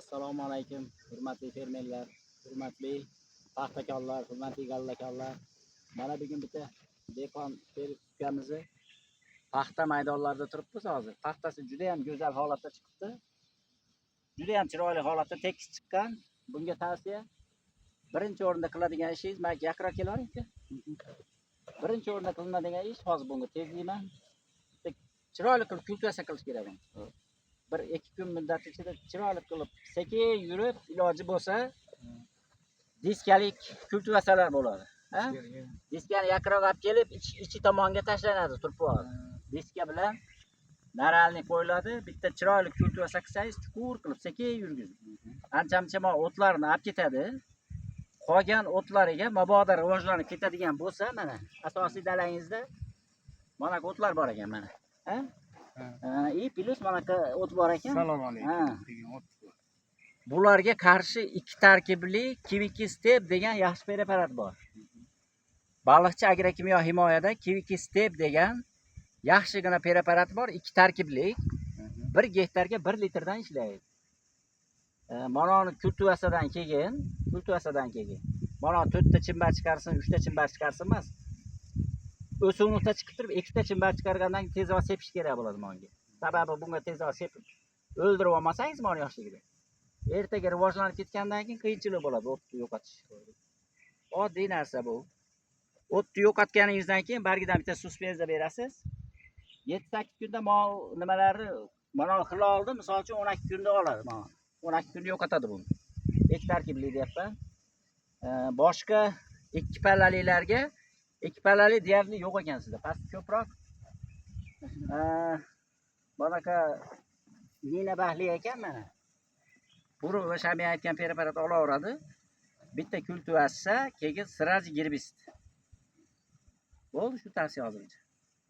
Assalomu alaykum, hurmatli fermerlar, hurmatli paxtakorlar, hurmatli gallakorlar. Mana bugun bitta dehqon fermerimizni paxta maydonlarida turibmiz hozir. Paxtasi juda ham go'zal holatda chiqibdi. Juda ham chiroyli holatda tekis chiqqan. Bunga tavsiya birinchi o'rinda qiladigan ishingiz, men yaqinroq kelavering-ku. Birinchi o'rinda qilinadigan ish hozir bunga tezlikman. Chiroyli qilib kultivasiya qilish kerak. 1-2 kun muddat ichida chiroyli qilib sekin yurib, iloji bo'lsa diskalik kultivatsiyalar bo'ladi. Ha? Diskani yaqinroq olib kelib, ichi tomonga tashlanadi turpoq. Diska bilan naralni qo'yiladi. Bitta chiroyli kultivatsiya qilsangiz, chuqur qilib sekin yurgizing. Ancha-muncha o'tlarni olib ketadi. Qolgan o'tlariga mabodo rivojlanib ketadigan bo'lsa, mana asosiy dalangizda mana o'tlar bor ekan mana. Ha? Plus mana o't bor ekan. Assalomu alaykum. Bularga qarshi 2 tarkibli Kiviki Step degan yaxshi preparat bor. Baliqchi agrokimyo himoyada Kiviki Step degan yaxshigina preparat bor, 2 tarkibli. 1 gektarga 1 litrdan ishlaydi. Mana uni kultivatsiyadan keyin, mana 4 ta chimbar chiqarsin, 3 ta chimbar chiqarsin emas. O'simlikda chiqib turib 2 ta chimbar chiqargandan keyin tezroq sepish kerak bo'ladi menga. Sababi bunga tezroq sepib o'ldirib olmasangiz mana yoshligida. Ertaga rivojlanib ketgandan keyin qiyinchilik bo'ladi o'tni yo'qotish. Oddiy narsa bu. O'tni yo'qotganingizdan keyin bargidan bitta suspenza berasiz. 7-8 kunda nimalarni mana hilolni misol uchun 12 kunda oladi mana. 12 kunda yo'qotadi buni. 2 tarkibli deyapman. Boshqa 2 pallalilarga 2 pallali deyarli yo'q ekan sizda. Past ko'proq bunaqa nina bahli ekan mana. Buni o'sha men aytgan preparat olaveradi. Bitta kultivatsiya, keyin siraji gerbitsid. Bo'ldi, shu tavsiya hozircha.